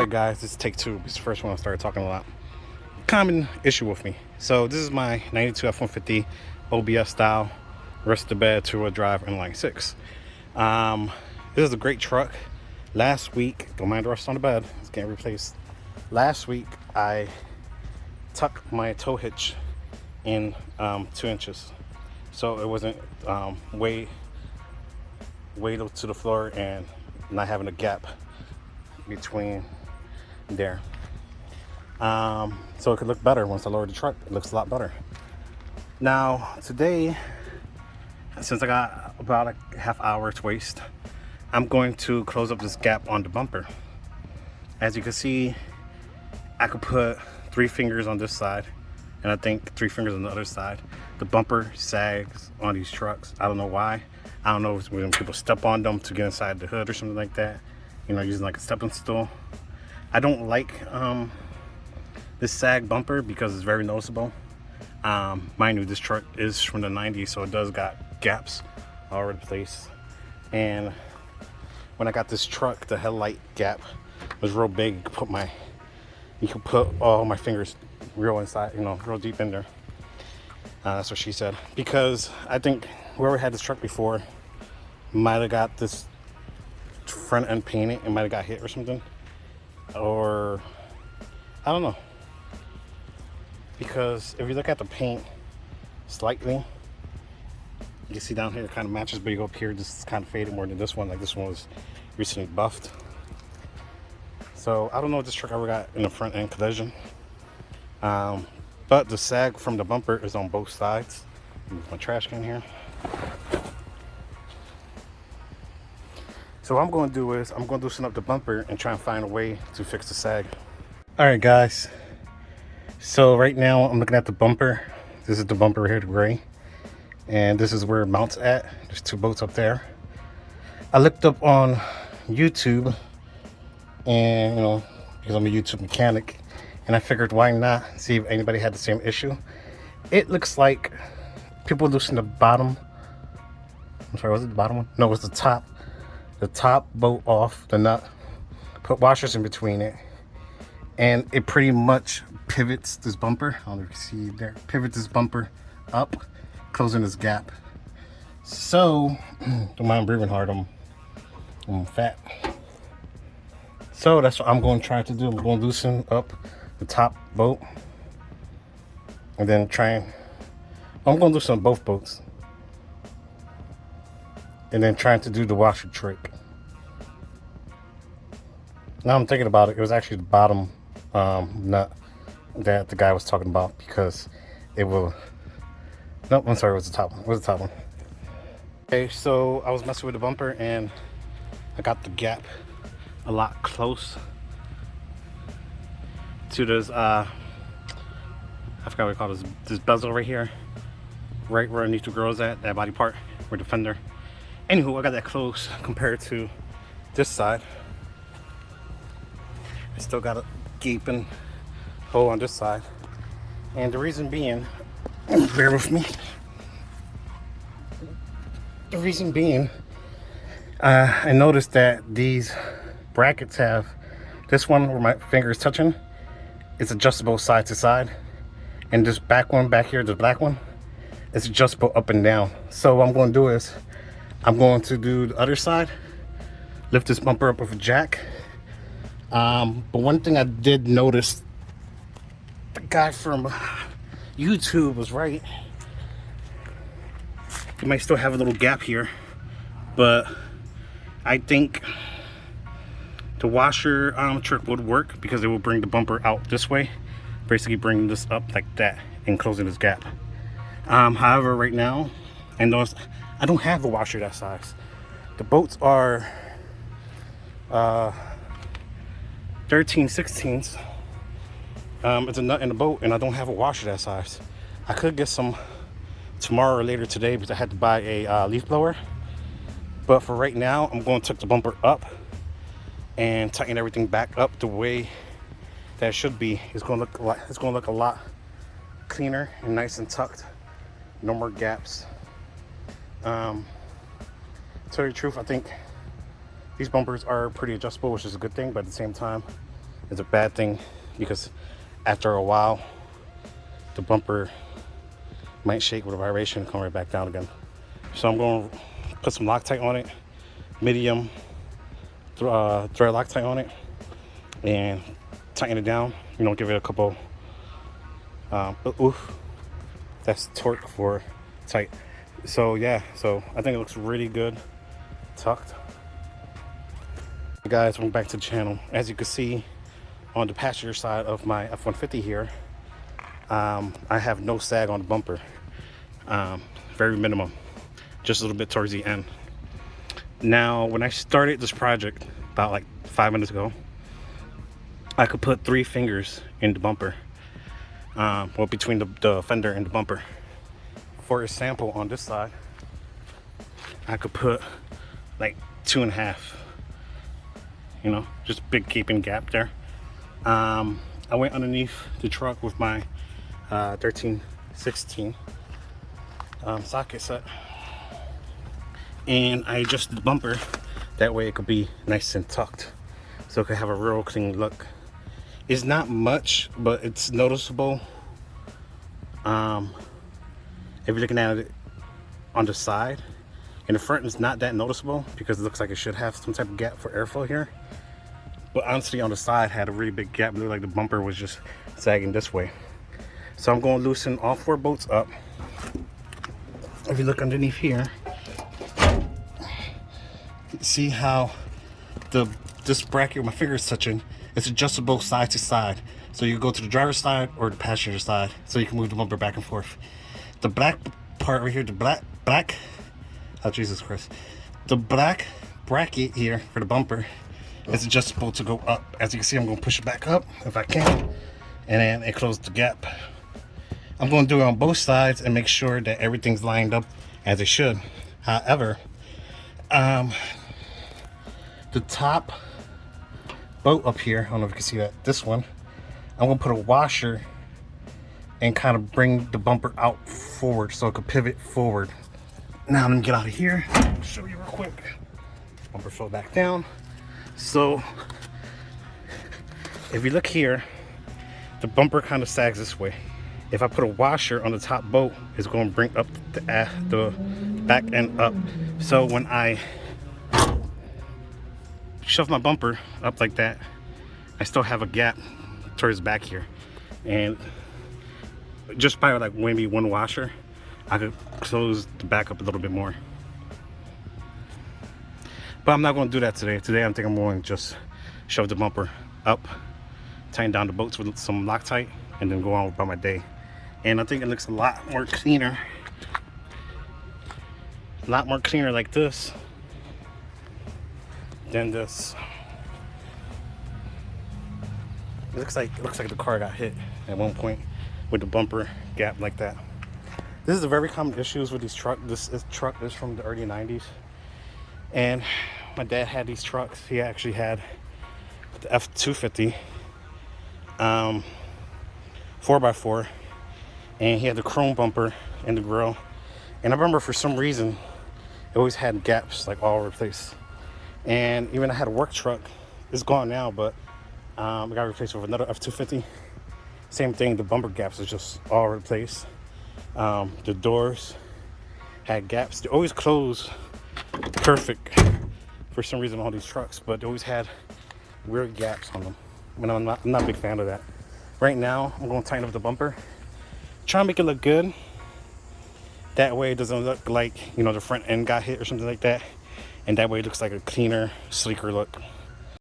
Alright guys, this is take two. It's the first one I started talking a lot. Common issue with me. So this is my 92 F150 OBS style, rest of the bed, two-wheel drive, inline six. This is a great truck. Last week, don't mind the rust on the bed, it's getting replaced. Last week, I tucked my tow hitch in 2 inches. So it wasn't way to the floor and not having a gap between there. So it could look better once I lower the truck. It looks a lot better. Now today, since I got about a half hour to waste, I'm going to close up this gap on the bumper. As you can see, I could put 3 fingers on this side and I think 3 fingers on the other side. The bumper sags on these trucks. I don't know why. I don't know if it's when people step on them to get inside the hood or something like that, you know, using like a stepping stool. I don't like this sag bumper because it's very noticeable. Mind you, this truck is from the 90s, so it does got gaps all over the place. And when I got this truck, the headlight gap was real big. You could put all my fingers real inside, you know, real deep in there. That's what she said. Because I think whoever had this truck before might have got this front end painted and might have got hit or something, or I don't know. Because if you look at the paint slightly, you see down here it kind of matches, but you go up here, this is kind of faded more than this one. Like this one was recently buffed. So I don't know if this truck ever got in a front end collision. But the sag from the bumper is on both sides. Move my trash can here. So what I'm going to do is I'm going to loosen up the bumper and try and find a way to fix the sag. All right, guys. So right now I'm looking at the bumper. This is the bumper right here, the gray. And this is where it mounts at. There's 2 bolts up there. I looked up on YouTube, and you know, because I'm a YouTube mechanic, and I figured why not see if anybody had the same issue. It looks like people loosen the bottom. I'm sorry, was it the bottom one? No, it was the top. The top bolt off, the nut, put washers in between it, and it pretty much pivots this bumper. I don't know if you can see there. Pivots this bumper up, closing this gap. So, don't mind breathing hard, I'm fat. So that's what I'm going to try to do. I'm going to loosen up the top bolt and then I'm going to loosen both bolts and then trying to do the washer trick. Now I'm thinking about it, it was actually the bottom nut that the guy was talking about, because it will, nope, I'm sorry, it was the top one. It was the top one. Okay, so I was messing with the bumper and I got the gap a lot close to this I forgot what I call this bezel right here, right where underneath the grills at, that body part, where the fender. Anywho, I got that close compared to this side. I still got a gaping hole on this side, and the reason being, bear with me. The reason being, I noticed that these brackets have this one where my finger is touching. It's adjustable side to side, and this back one back here, the black one, it's adjustable up and down. So what I'm going to do is I'm going to do the other side, lift this bumper up with a jack. But one thing I did notice, the guy from YouTube was right. You might still have a little gap here, but I think the washer trick would work because it will bring the bumper out this way, basically bringing this up like that and closing this gap. However, right now, I noticed I don't have a washer that size. The bolts are 13/16. It's a nut in the bolt, and I don't have a washer that size. I could get some tomorrow or later today, because I had to buy a leaf blower. But for right now, I'm going to tuck the bumper up and tighten everything back up the way that it should be. It's going to look a lot cleaner and nice and tucked. No more gaps. To tell you the truth, I think these bumpers are pretty adjustable, which is a good thing, but at the same time, is a bad thing, because after a while the bumper might shake with a vibration and come right back down again. So I'm going to put some Loctite on it, medium thread Loctite on it, and tighten it down. You know, give it a couple. Oof, that's torque for tight. So yeah, so I think it looks really good tucked. Hey guys, welcome back to the channel. As you can see on the passenger side of my F-150 here, I have no sag on the bumper. Very minimum, just a little bit towards the end. Now, when I started this project about like 5 minutes ago, I could put 3 fingers in the bumper, well, between the fender and the bumper. For example, on this side, I could put like 2.5, you know, just big gaping gap there. I went underneath the truck with my 1316 socket set, and I adjusted the bumper that way it could be nice and tucked, so it could have a real clean look. It's not much, but it's noticeable. If you're looking at it on the side, in the front it's not that noticeable because it looks like it should have some type of gap for airflow here. But honestly, on the side had a really big gap. It looked like the bumper was just sagging this way. So I'm going to loosen all 4 bolts up. If you look underneath here, see how this bracket my finger is touching, it's adjustable side to side. So you go to the driver's side or the passenger side, so you can move the bumper back and forth. The black part right here, the black, oh Jesus Christ, the black bracket here for the bumper is adjustable to go up. As you can see, I'm going to push it back up if I can, and then it closes the gap. I'm going to do it on both sides and make sure that everything's lined up as it should. However, the top bolt up here, I don't know if you can see that, this one, I'm going to put a washer and kind of bring the bumper out forward so it could pivot forward. Now I'm gonna get out of here, show you real quick. Bumper fell back down. So if you look here, the bumper kind of sags this way. If I put a washer on the top bolt, it's going to bring up the back end up. So when I shove my bumper up like that, I still have a gap towards the back here, and just by like maybe one washer, I could close the back up a little bit more. But I'm not going to do that today. Today I think I'm going to just shove the bumper up, tighten down the bolts with some Loctite, and then go on about my day. And I think it looks a lot more cleaner. A lot more cleaner like this than this. It looks like the car got hit at one point with the bumper gap like that. This is a very common issues with these trucks. This truck is from the early 90s, and my dad had these trucks. He actually had the F-250 4x4, and he had the chrome bumper in the grill. And I remember for some reason it always had gaps like all over the place. And even I had a work truck. It's gone now, but it got replaced with another F-250. Same thing, the bumper gaps is just all over the place. The doors had gaps. They always close perfect for some reason on all these trucks, but they always had weird gaps on them. And I'm not a big fan of that. Right now, I'm going to tighten up the bumper, try and make it look good. That way it doesn't look like, you know, the front end got hit or something like that. And that way it looks like a cleaner, sleeker look.